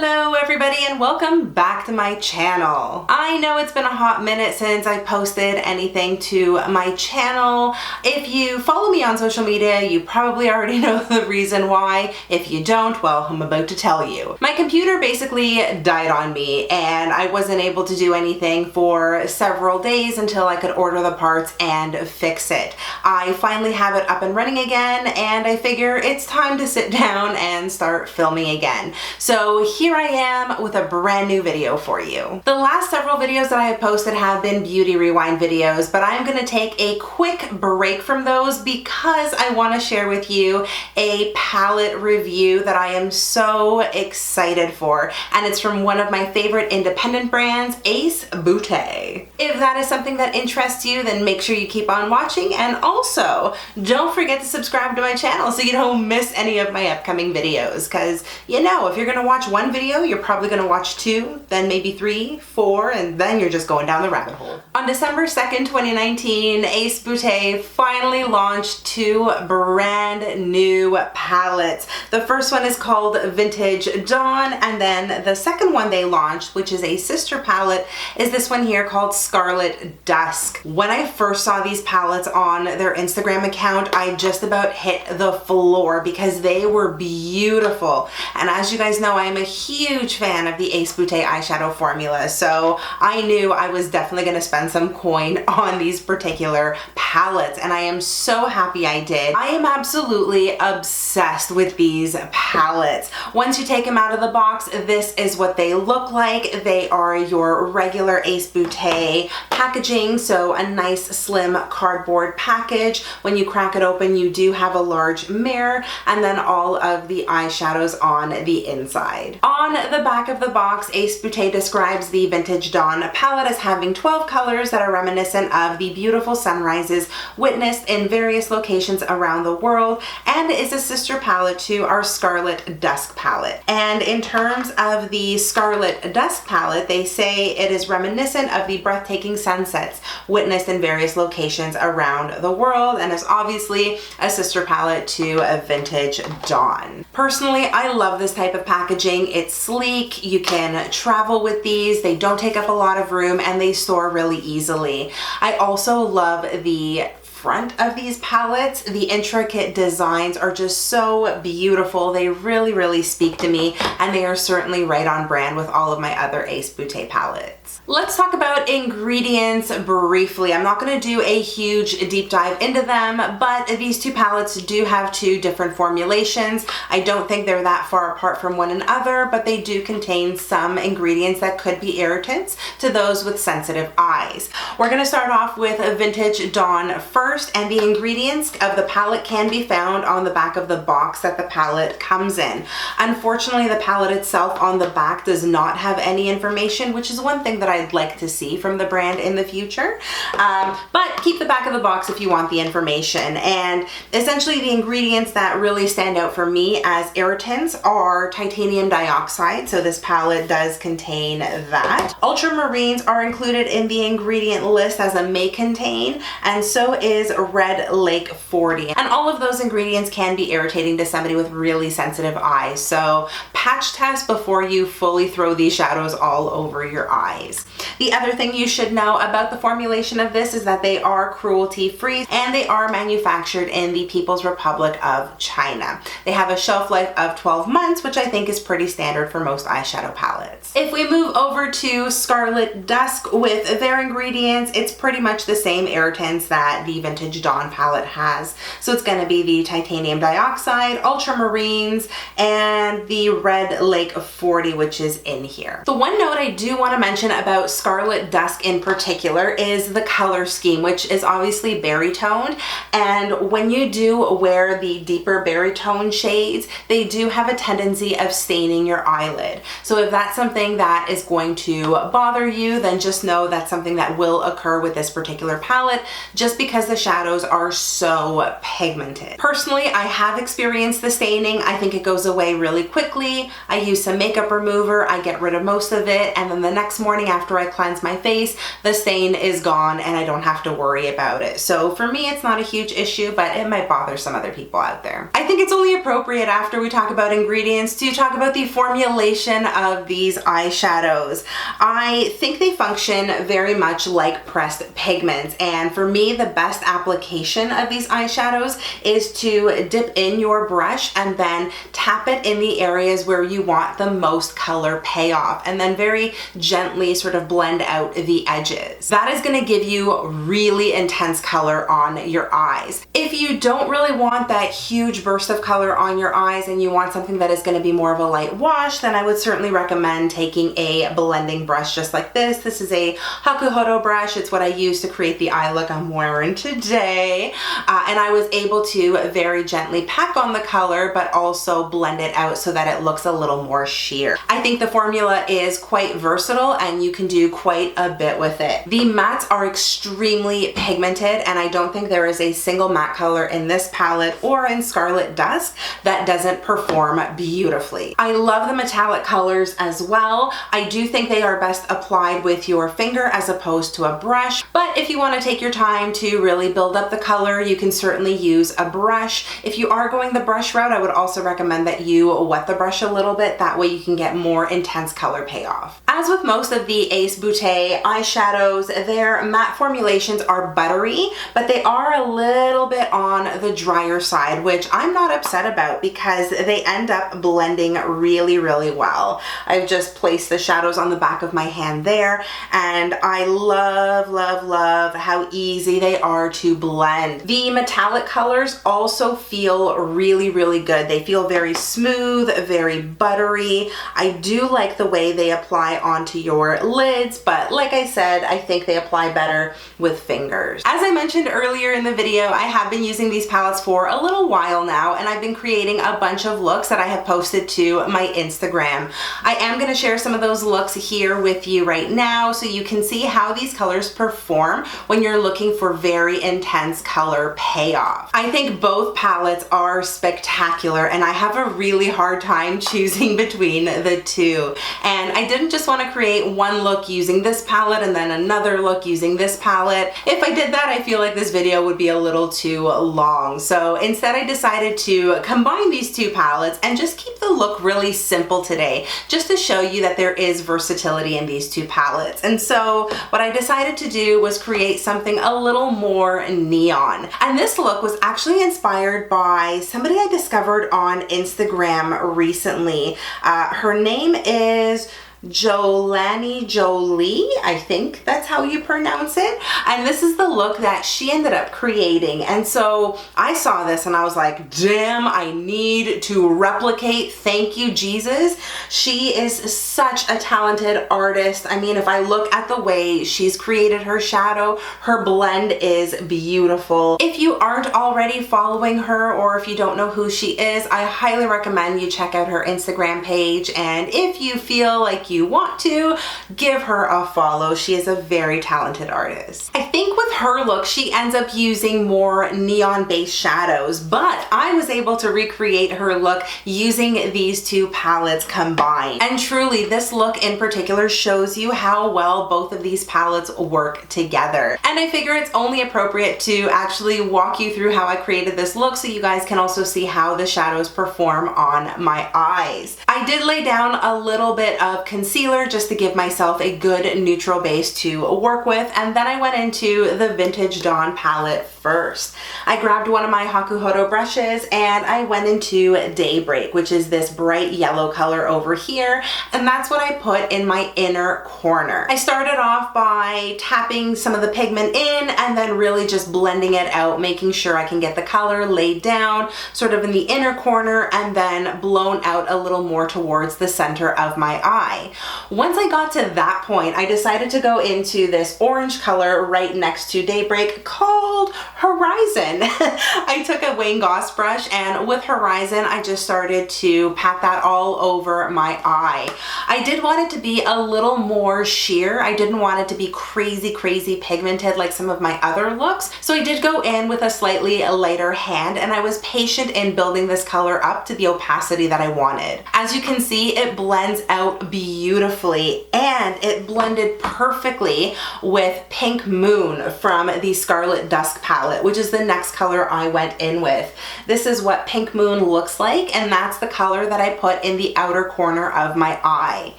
Hello everybody and welcome back to my channel. I know it's been a hot minute since I posted anything to my channel. If you follow me on social media, you probably already know the reason why. If you don't, well, I'm about to tell you. My computer basically died on me and I wasn't able to do anything for several days until I could order the parts and fix it. I finally have it up and running again and I figure it's time to sit down and start filming again. So here I am with a brand new video for you. The last several videos that I have posted have been beauty rewind videos, but I'm gonna take a quick break from those because I want to share with you a palette review that I am so excited for, and it's from one of my favorite independent brands, Ace Beaute. If that is something that interests you, then make sure you keep on watching, and also don't forget to subscribe to my channel so you don't miss any of my upcoming videos, because you know, if you're gonna watch one video, you're probably gonna watch two, then maybe three, four, and then you're just going down the rabbit hole. On December 2nd, 2019, Ace Beaute finally launched two brand new palettes. The first one is called Vintage Dawn, and then the second one they launched, which is a sister palette, is this one here called Scarlett Dusk. When I first saw these palettes on their Instagram account, I just about hit the floor because they were beautiful. And as you guys know, I am a huge fan of the Ace Beaute eyeshadow formula, so I knew I was definitely going to spend some coin on these particular palettes, and I am so happy I did. I am absolutely obsessed with these palettes. Once you take them out of the box, this is what they look like. They are your regular Ace Beaute packaging, so a nice slim cardboard package. When you crack it open, you do have a large mirror, and then all of the eyeshadows on the inside. On the back of the box, Ace Beaute describes the Vintage Dawn palette as having 12 colors that are reminiscent of the beautiful sunrises witnessed in various locations around the world, and is a sister palette to our Scarlett Dusk palette. And in terms of the Scarlett Dusk palette, they say it is reminiscent of the breathtaking sunsets witnessed in various locations around the world, and is obviously a sister palette to a Vintage Dawn. Personally, I love this type of packaging. It's sleek, you can travel with these, they don't take up a lot of room, and they store really easily. I also love the front of these palettes. The intricate designs are just so beautiful. They really speak to me, and they are certainly right on brand with all of my other Ace Beaute palettes. Let's talk about ingredients briefly. I'm not going to do a huge deep dive into them, but these two palettes do have two different formulations. I don't think they're that far apart from one another, but they do contain some ingredients that could be irritants to those with sensitive eyes. We're going to start off with Vintage Dawn first, and the ingredients of the palette can be found on the back of the box that the palette comes in. Unfortunately, the palette itself on the back does not have any information, which is one thing that I'd like to see from the brand in the future, but keep the back of the box if you want the information. And essentially the ingredients that really stand out for me as irritants are titanium dioxide, so this palette does contain that. Ultramarines are included in the ingredient list as a may contain, and so is Red Lake 40. And all of those ingredients can be irritating to somebody with really sensitive eyes, so patch test before you fully throw these shadows all over your eyes. The other thing you should know about the formulation of this is that they are cruelty-free and they are manufactured in the People's Republic of China. They have a shelf life of 12 months, which I think is pretty standard for most eyeshadow palettes. If we move over to Scarlett Dusk with their ingredients, it's pretty much the same irritants that the Vintage Dawn palette has. So it's going to be the titanium dioxide, ultramarines, and the Red Lake 40, which is in here. The one note I do want to mention about Scarlett Dusk in particular is the color scheme, which is obviously berry toned, and when you do wear the deeper berry tone shades, they do have a tendency of staining your eyelid. So if that's something that is going to bother you, then just know that's something something that will occur with this particular palette just because the shadows are so pigmented. Personally, I have experienced the staining. I think it goes away really quickly. I use some makeup remover, I get rid of most of it, and then the next morning after I cleanse my face, the stain is gone and I don't have to worry about it. So for me, it's not a huge issue, but it might bother some other people out there. I think it's only appropriate after we talk about ingredients to talk about the formulation of these eyeshadows. I think they function very much like pressed pigments, and for me, the best application of these eyeshadows is to dip in your brush and then tap it in the areas where you want the most color payoff, and then very gently sort of blend out the edges. That is going to give you really intense color on your eyes. If you don't really want that huge burst of color on your eyes and you want something that is going to be more of a light wash, then I would certainly recommend taking a blending brush just like this. This is a Hakuhodo brush. It's what I use to create the eye look I'm wearing today. And I was able to very gently pack on the color, but also blend it out so that it looks a little more sheer. I think the formula is quite versatile and you can do quite a bit with it. The mattes are extremely pigmented, and I don't think there is a single matte color in this palette or in Scarlett Dusk that doesn't perform beautifully. I love the metallic colors as well. I do think they are best applied with your finger as opposed to a brush, but if you want to take your time to really build up the color, you can certainly use a brush. If you are going the brush route, I would also recommend that you wet the brush a little bit. That way you can get more intense color payoff. As with most of the Ace Beaute eyeshadows, their matte formulations are buttery, but they are a little bit on the drier side, which I'm not upset about because they end up blending really, really well. I've just placed the shadows on the back of my hand there, and I love, love, love how easy they are to blend. The metallic colors also feel really, really good. They feel very smooth, very buttery. I do like the way they apply onto your lids, but like I said, I think they apply better with fingers. As I mentioned earlier in the video, I have been using these palettes for a little while now, and I've been creating a bunch of looks that I have posted to my Instagram. I am going to share some of those looks here with you right now so you can see how these colors perform when you're looking for very intense color payoff. I think both palettes are spectacular, and I have a really hard time choosing between the two. And I didn't just want to create one look using this palette and then another look using this palette. If I did that, I feel like this video would be a little too long. So instead I decided to combine these two palettes and just keep the look really simple today, just to show you that there is versatility in these two palettes. And so what I decided to do was create something a little more neon. And this look was actually inspired by somebody I discovered on Instagram recently. Her name is Jolani Jolie, I think that's how you pronounce it. And this is the look that she ended up creating. And so I saw this and I was like, damn, I need to replicate. Thank you, Jesus. She is such a talented artist. I mean, if I look at the way she's created her shadow, her blend is beautiful. If you aren't already following her, or if you don't know who she is, I highly recommend you check out her Instagram page. And if you feel like you want to, give her a follow. She is a very talented artist. I think with her look, she ends up using more neon-based shadows, but I was able to recreate her look using these two palettes combined. And truly, this look in particular shows you how well both of these palettes work together. And I figure it's only appropriate to actually walk you through how I created this look so you guys can also see how the shadows perform on my eyes. I did lay down a little bit of concealer just to give myself a good neutral base to work with, and then I went into the Vintage Dawn palette first. I grabbed one of my Hakuhodo brushes and I went into Daybreak, which is this bright yellow color over here, and that's what I put in my inner corner. I started off by tapping some of the pigment in and then really just blending it out, making sure I can get the color laid down sort of in the inner corner and then blown out a little more towards the center of my eye. eye. Once I got to that point, I decided to go into this orange color right next to Daybreak called Horizon. I took a Wayne Goss brush, and with Horizon, I just started to pat that all over my eye. I did want it to be a little more sheer. I didn't want it to be crazy pigmented like some of my other looks. So I did go in with a slightly lighter hand, and I was patient in building this color up to the opacity that I wanted. As you can see, it blends out beautifully, and it blended perfectly with Pink Moon from the Scarlett Dusk palette, which is the next color I went in with. This is what Pink Moon looks like, and that's the color that I put in the outer corner of my eye.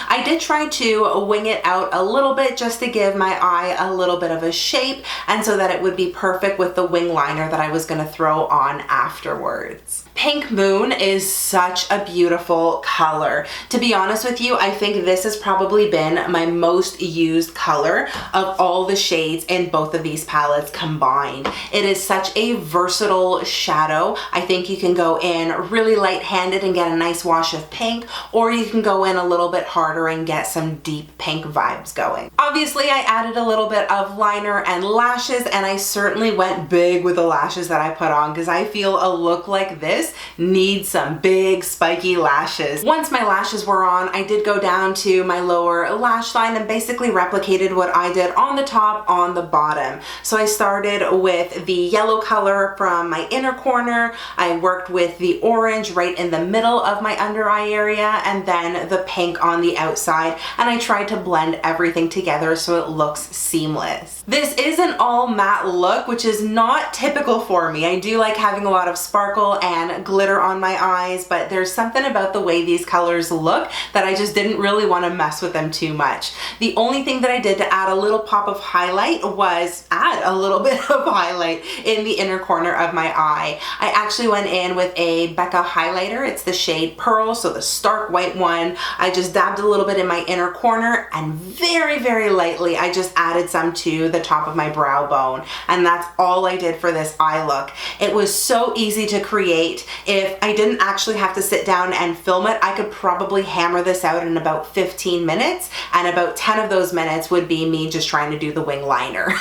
I did try to wing it out a little bit just to give my eye a little bit of a shape, and so that it would be perfect with the wing liner that I was going to throw on afterwards. Pink Moon is such a beautiful color. To be honest with you, I think this has probably been my most used color of all the shades in both of these palettes combined. It is such a versatile shadow. I think you can go in really light-handed and get a nice wash of pink, or you can go in a little bit harder and get some deep pink vibes going. Obviously, I added a little bit of liner and lashes, and I certainly went big with the lashes that I put on because I feel a look like this needs some big spiky lashes. Once my lashes were on, I did go down to my lower lash line and basically replicated what I did on the top on the bottom. So I started with the yellow color from my inner corner, I worked with the orange right in the middle of my under eye area, and then the pink on the outside, and I tried to blend everything together so it looks seamless. This is an all matte look, which is not typical for me. I do like having a lot of sparkle and glitter on my eyes, but there's something about the way these colors look that I just didn't really want to mess with them too much. The only thing that I did to add a little pop of highlight was add a little bit of highlight in the inner corner of my eye. I actually went in with a Becca highlighter. It's the shade Pearl, so the stark white one. I just dabbed a little bit in my inner corner, and very lightly I just added some to the top of my brow bone, and that's all I did for this eye look. It was so easy to create. If I didn't actually have to sit down and film it, I could probably hammer this out in about 15 minutes, and about 10 of those minutes would be me just trying to do the wing liner.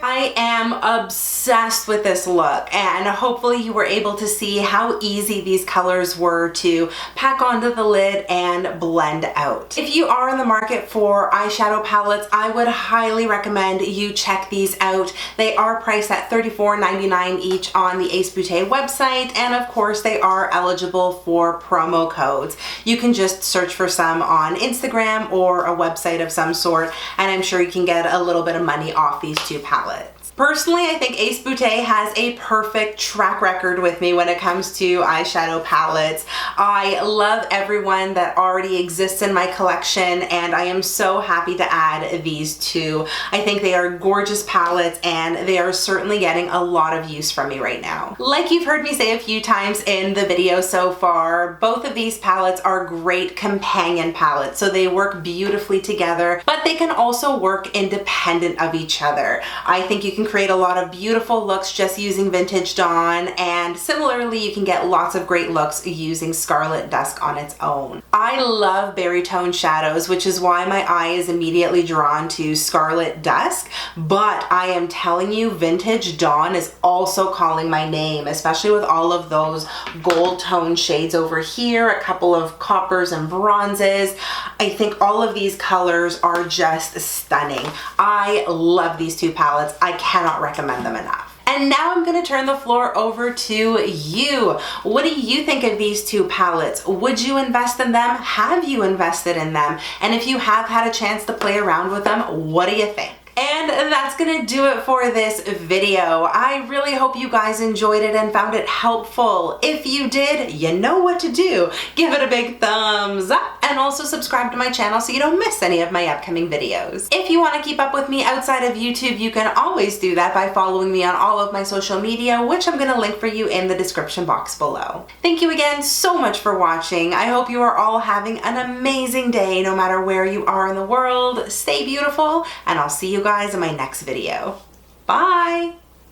I am obsessed with this look, and hopefully you were able to see how easy these colors were to pack onto the lid and blend out. If you are in the market for eyeshadow palettes, I would highly recommend you check these out. They are priced at $34.99 each on the Ace Beaute website, and of course they are eligible for promo codes. You can just search for some on Instagram or a website of some sort, and I'm sure you can get a little bit of money off these two palettes. Personally, I think Ace Beaute has a perfect track record with me when it comes to eyeshadow palettes. I love everyone that already exists in my collection, and I am so happy to add these two. I think they are gorgeous palettes, and they are certainly getting a lot of use from me right now. Like you've heard me say a few times in the video so far, both of these palettes are great companion palettes, so they work beautifully together, but they can also work independent of each other. I think you can create a lot of beautiful looks just using Vintage Dawn, and similarly you can get lots of great looks using Scarlett Dusk on its own. I love berry tone shadows, which is why my eye is immediately drawn to Scarlett Dusk, but I am telling you, Vintage Dawn is also calling my name, especially with all of those gold tone shades over here, a couple of coppers and bronzes. I think all of these colors are just stunning. I love these two palettes. I cannot recommend them enough. And now I'm going to turn the floor over to you. What do you think of these two palettes? Would you invest in them? Have you invested in them? And if you have had a chance to play around with them, what do you think? And that's gonna do it for this video. I really hope you guys enjoyed it and found it helpful. If you did, you know what to do. Give it a big thumbs up, and also subscribe to my channel so you don't miss any of my upcoming videos. If you want to keep up with me outside of YouTube, you can always do that by following me on all of my social media, which I'm gonna link for you in the description box below. Thank you again so much for watching. I hope you are all having an amazing day no matter where you are in the world. Stay beautiful, and I'll see you guys in my next video. Bye!